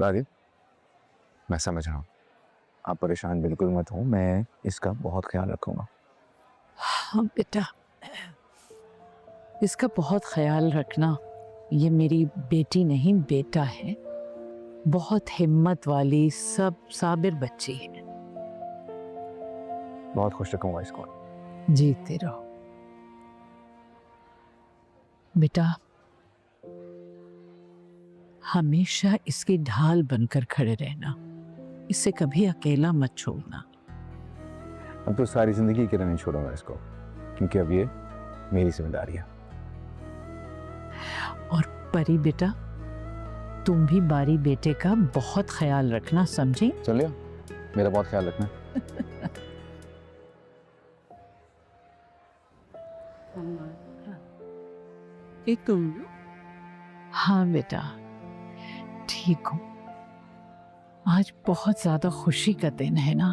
राधिव, मैं समझ रहा हूँ, आप परेशान बिल्कुल मत हो, मैं इसका बहुत ख्याल रखूंगा। हाँ बेटा, इसका बहुत ख्याल रखना। ये मेरी बेटी नहीं बेटा है, बहुत हिम्मत वाली सब साबिर बच्ची है। बहुत खुश रखूंगा इसको। जीते रहो बेटा, हमेशा इसकी ढाल बनकर खड़े रहना, इसे कभी अकेला मत छोड़ना। अब तो सारी जिंदगी के लिए नहीं छोड़ूंगा इसको, क्योंकि अब ये मेरी जिम्मेदारी है। और परी बेटा, तुम भी बारी बेटे का बहुत ख्याल रखना, समझी? चलिए, मेरा बहुत ख्याल रखना। एक तुम? हाँ बेटा, ठीक हूँ। आज बहुत ज्यादा खुशी का दिन है ना,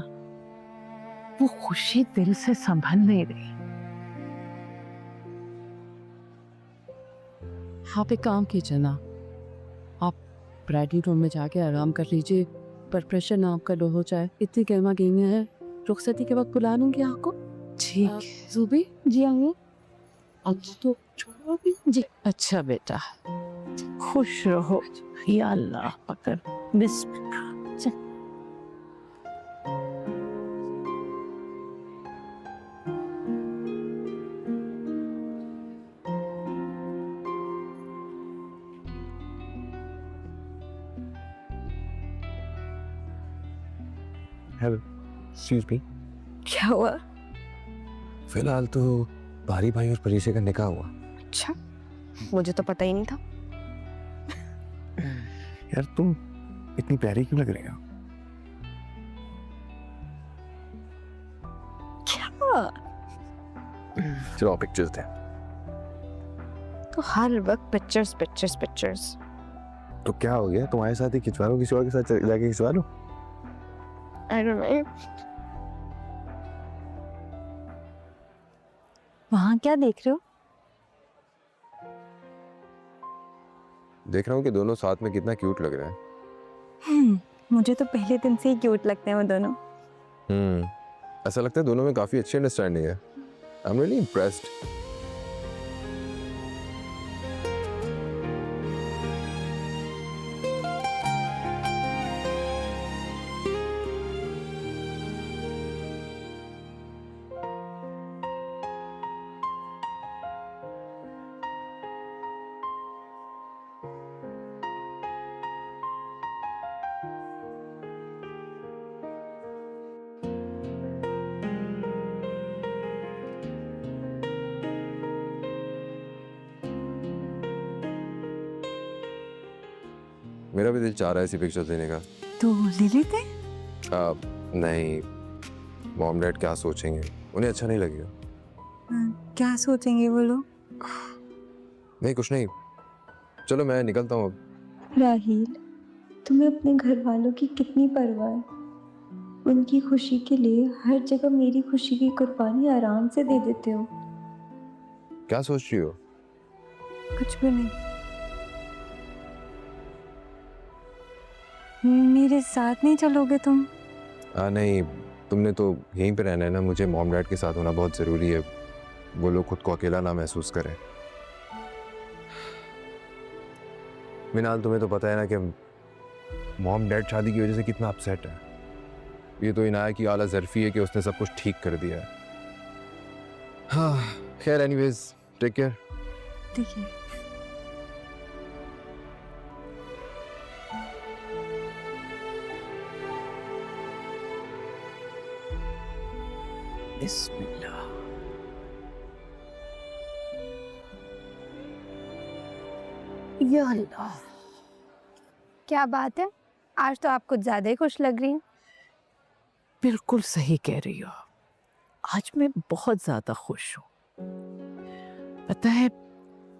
वो खुशी दिल से संभल नहीं रही। आप एक काम कीजिए ना, आप ब्राइडल रूम में जाके आराम कर लीजिए, पर प्रेशर ना आपका लो हो जाए। इतनी गर्मा गर्मी है, रुखसती के वक्त बुला लूंगी आपको। ठीक, जूबी जी आऊंगी। अच्छा तो छोड़ो अभी जी। अच्छा बेटा, खुश रहो। या अल्लाह, पकड़, बिस्मिल्लाह। Hello, excuse me. क्या हुआ? फिलहाल तो बारी भाई और परीक्षा का निकाह हुआ। अच्छा, मुझे तो पता ही नहीं था। यार तुम इतनी प्यारी क्यों लग रही हो? क्या? चलो पिक्चर्स दे। तो हर वक्त पिक्चर्स पिक्चर्स पिक्चर्स। तो क्या हो गया, तुम्हारे साथ ही खिंचवा लो, किसी और के साथ जाके खिंचवा लो। I don't know. वहाँ क्या देख रहे हो? देख रहा हूँ कि दोनों साथ में कितना क्यूट लग रहा है। मुझे तो पहले दिन से ही क्यूट लगते हैं वो दोनों। ऐसा लगता है दोनों में काफी अच्छी अंडरस्टैंडिंग है। I am really impressed. मेरा भी दिल चाह रहा है ऐसी पिक्चर लेने का। तो ले लेते? नहीं, मॉम डैड क्या सोचेंगे, उन्हें अच्छा नहीं लगेगा। क्या सोचेंगे वो लोग? नहीं कुछ नहीं, चलो मैं निकलता हूँ अब। राहील, तुम्हें अपने घर वालों की कितनी परवाह है। उनकी खुशी के लिए हर जगह मेरी खुशी की कुर्बानी आराम से दे देते हो। क्या सोच रही हो? कुछ भी नहीं। मेरे साथ नहीं चलोगे तुम? नहीं, तुमने तो यहीं पे रहना है ना, मुझे मॉम डैड के साथ होना बहुत ज़रूरी है। वो लोग खुद को अकेला ना महसूस करें। मिनाल, तुम्हें तो पता है ना कि मॉम डैड शादी की वजह से कितना अपसेट है। ये तो इनाया की आला ज़र्फ़ी है कि उसने सब कुछ ठीक कर दिया है। हाँ खैर, एनीवेज टेक केयर। देखिए, बिस्मिल्लाह। या अल्लाह, क्या बात है, आज तो आप कुछ ज्यादा ही खुश लग रही हैं। बिल्कुल सही कह रही हो, आज मैं बहुत ज्यादा खुश हूँ। पता है,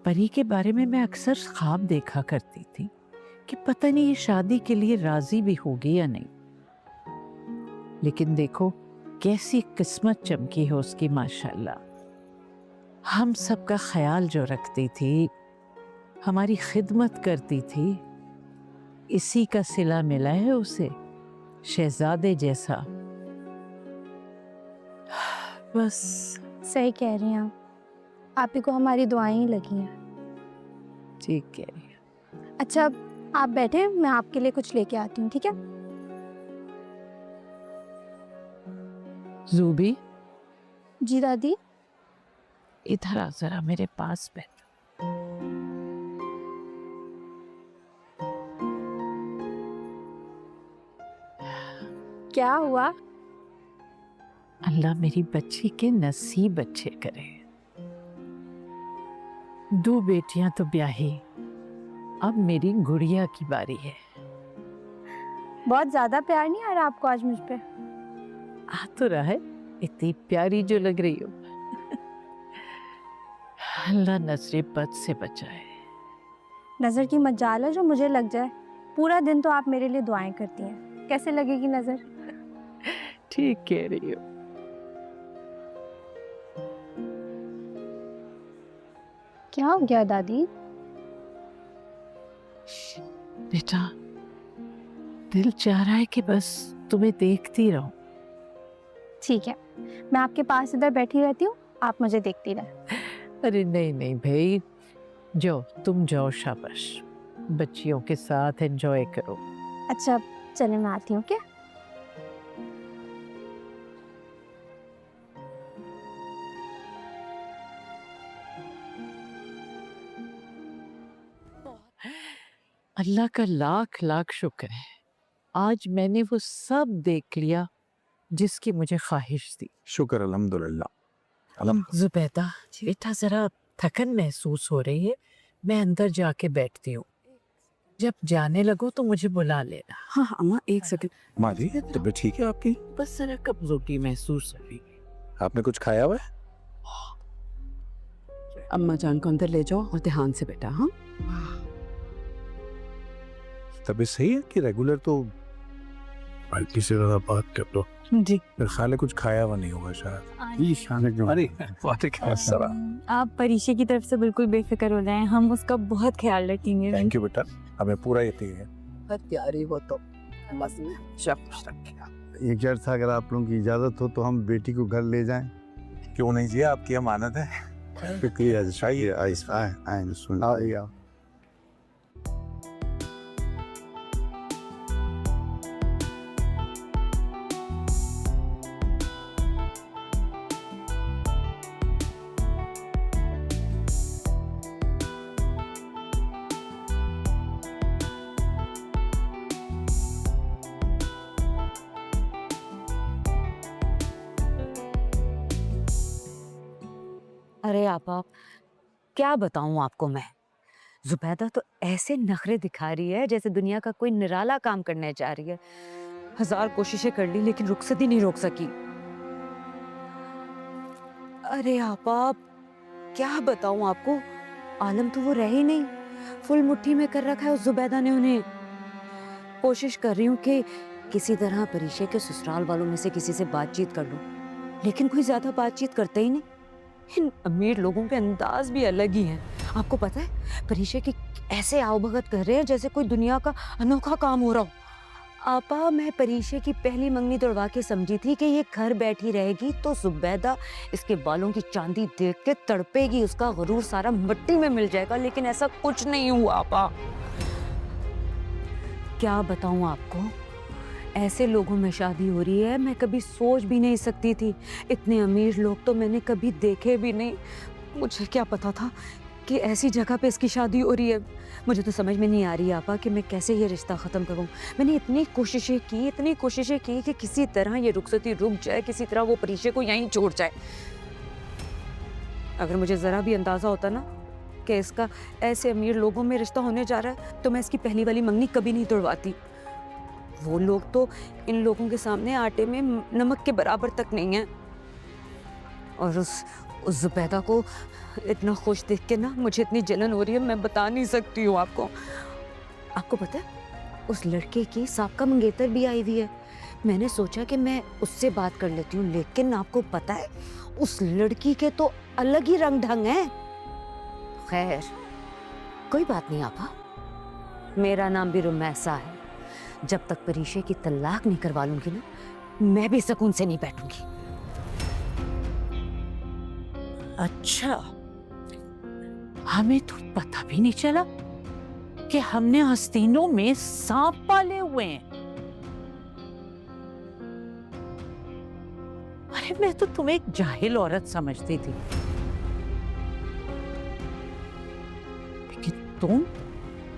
परी के बारे में मैं अक्सर ख्वाब देखा करती थी कि पता नहीं ये शादी के लिए राजी भी होगी या नहीं, लेकिन देखो कैसी किस्मत चमकी है उसकी, माशाल्लाह। हम सबका ख्याल जो रखती थी, हमारी खिदमत करती थी, इसी का सिला मिला है उसे, शहजादे जैसा। बस सही कह रही हैं आप ही को हमारी दुआएं ही लगी हैं। ठीक कह रही है। अच्छा आप बैठे, मैं आपके लिए कुछ लेके आती हूँ, ठीक है? जूबी, जी दादी। इधर आ जरा मेरे पास बैठ। क्या हुआ? अल्लाह मेरी बच्ची के नसीब अच्छे करे। 2 बेटियां तो ब्याही, अब मेरी गुड़िया की बारी है। बहुत ज्यादा प्यार नहीं आ रहा आपको आज मुझ पे? आ तो रहा है, इतनी प्यारी जो लग रही हो। अल्लाह नजरे बद से बचाए। नजर की मजाल है जो मुझे लग जाए। पूरा दिन तो आप मेरे लिए दुआएं करती हैं, कैसे लगेगी नजर? ठीक कह रही हो। क्या हो गया दादी? बेटा, दिल चाह रहा है कि बस तुम्हें देखती रहूं। ठीक है, मैं आपके पास इधर बैठी रहती हूँ, आप मुझे देखती रहे। अरे नहीं नहीं भाई, जाओ तुम जाओ, शाबाश। बच्चियों के साथ एंजॉय करो। अच्छा चलिए मैं आती हूँ, क्या? अल्लाह का लाख लाख शुक्र है, आज मैंने वो सब देख लिया जिसकी मुझे ख्वाहिश थी। शुक्र अल्हम्दुलिल्लाह। जुबैदा बेटा, जरा थकन महसूस हो रही है, मैं अंदर जाके बैठती हूँ। जब जाने लगो तो मुझे बुला लेना। हाँ हाँ अम्मा, एक सेकंड। माजी, तबीयत ठीक है आपकी? बस जरा कमजोरी महसूस हो रही। आपने कुछ खाया हुआ है? अम्मा जान को अंदर ले जाओ और ध्यान से बेटा। हाँ तबीयत सही है कि रेगुलर? तो हल्की से ज़्यादा बात कर लो। जी मेरे ख्याल है कुछ खाया हुआ नहीं होगा शायद। अरे वालेकुम अस्सलाम। आप परीक्षा की तरफ से बिल्कुल बेफिक्र हो जाएं, हम उसका बहुत ख्याल रखेंगे। थैंक यू बेटा, हमें पूरा यकीन है। बहुत प्यारी वो तो, बस सब कुछ रखेगा। एक अर्थ अगर आप लोगों की इजाज़त हो तो हम बेटी को घर ले जाएं। क्यों नहीं जी, आपकी अमानत है। शुक्रिया जी, आइए आइए सुन आइए। अरे आपा, क्या बताऊं आपको मैं। जुबैदा तो ऐसे नखरे दिखा रही है जैसे दुनिया का कोई निराला काम करने जा रही है। 1000 कोशिशें कर ली लेकिन रुखसत ही नहीं रोक सकी। अरे आपा, क्या बताऊं आपको, आलम तो वो रह ही नहीं, फुल मुट्ठी में कर रखा है उस जुबैदा ने उन्हें। कोशिश कर रही हूँ कि किसी तरह परीशे के ससुराल वालों में से किसी से बातचीत कर लूं, लेकिन कोई ज्यादा बातचीत करते ही नहीं। इन अमीर लोगों के अंदाज भी अलग ही हैं। आपको पता है, परीशे की ऐसे आवभगत कर रहे हैं जैसे कोई दुनिया का अनोखा काम हो रहा हो। आपा, मैं परीशे की पहली मंगनी तोड़वा के समझी थी कि ये घर बैठी रहेगी तो जुबैदा इसके बालों की चांदी देख के तड़पेगी, उसका गुरूर सारा मिट्टी में मिल जाएगा, लेकिन ऐसा कुछ नहीं हुआ। आपा, क्या बताऊं आपको, ऐसे लोगों में शादी हो रही है मैं कभी सोच भी नहीं सकती थी। इतने अमीर लोग तो मैंने कभी देखे भी नहीं। मुझे क्या पता था कि ऐसी जगह पे इसकी शादी हो रही है। मुझे तो समझ में नहीं आ रही है आपा कि मैं कैसे ये रिश्ता ख़त्म करूं। मैंने इतनी कोशिशें की कि किसी तरह ये रुखसती रुक जाए, किसी तरह वो परीशे को यहीं छोड़ जाए। अगर मुझे ज़रा भी अंदाज़ा होता ना कि इसका ऐसे अमीर लोगों में रिश्ता होने जा रहा है तो मैं इसकी पहली वाली मंगनी कभी नहीं तोड़वाती। वो लोग तो इन लोगों के सामने आटे में नमक के बराबर तक नहीं है। और उस जुबैदा को इतना खुश देख के ना मुझे इतनी जलन हो रही है, मैं बता नहीं सकती हूँ आपको। आपको पता है, उस लड़के की साबका मंगेतर भी आई हुई है। मैंने सोचा कि मैं उससे बात कर लेती हूँ, लेकिन आपको पता है उस लड़की के तो अलग ही रंग ढंग है। खैर कोई बात नहीं आपा, मेरा नाम भी रुमैसा है। जब तक परीशे की तलाक नहीं करवा लूंगी ना, मैं भी सुकून से नहीं बैठूंगी। अच्छा, हमें तो पता भी नहीं चला कि हमने आस्तीनों में सांप पाले हुए हैं। अरे मैं तो तुम्हें एक जाहिल औरत समझती थी, लेकिन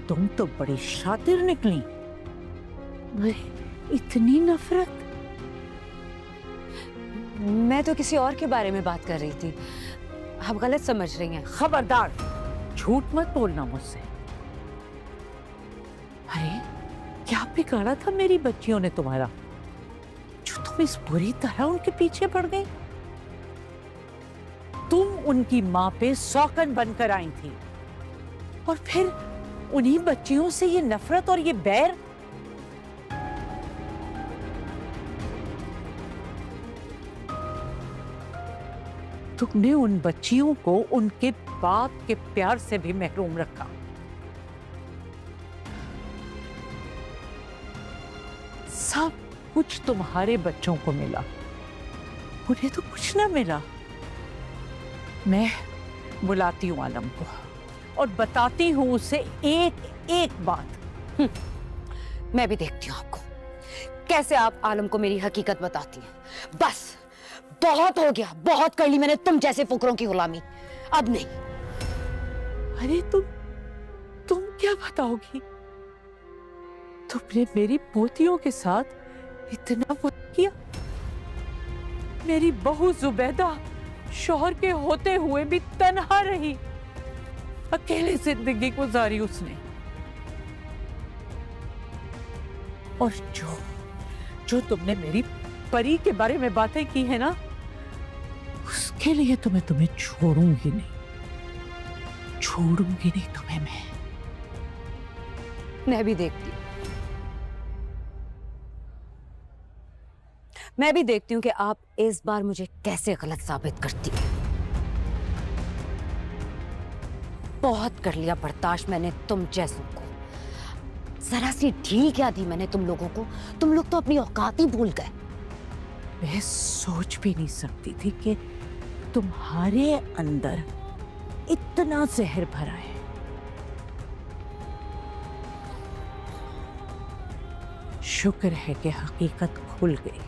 तुम तो बड़ी शातिर निकली। अरे, इतनी नफरत। मैं तो किसी और के बारे में बात कर रही थी, आप गलत समझ रही हैं। खबरदार, झूठ मत बोलना मुझसे। अरे क्या बिगाड़ा था मेरी बच्चियों ने तुम्हारा, जो तुम इस बुरी तरह उनके पीछे पड़ गई? तुम उनकी माँ पे सौकन बनकर आई थी, और फिर उन्हीं बच्चियों से ये नफरत और ये बैर। तुमने उन बच्चियों को उनके बाप के प्यार से भी महरूम रखा। सब कुछ तुम्हारे बच्चों को मिला, उन्हें तो कुछ ना मिला। मैं बुलाती हूँ आलम को और बताती हूँ उसे एक एक बात। मैं भी देखती हूँ आपको कैसे आप आलम को मेरी हकीकत बताती हैं। बस बहुत हो गया, बहुत कर ली मैंने तुम जैसे फुकरों की गुलामी, अब नहीं। अरे तुम क्या बताओगी? तुमने मेरी पोतियों के साथ इतना बुरा किया। मेरी बहू जुबैदा शौहर के होते हुए भी तन्हा रही, अकेले जिंदगी गुजारी उसने। और जो तुमने मेरी परी के बारे में बातें की है ना, उसके लिए तो मैं तुम्हें छोड़ूंगी नहीं तुम्हें। मैं भी देखती हूँ, मैं भी देखती हूँ कि आप इस बार मुझे कैसे गलत साबित करती हैं। बहुत कर लिया बर्दाश्त मैंने तुम जैसों को। जरा सी ढील क्या दी मैंने तुम लोगों को? तुम लोग तो अपनी औकात ही भूल गए। मैं सोच भी नहीं सकती थी कि तुम्हारे अंदर इतना जहर भरा है। शुक्र है कि हकीकत खुल गई।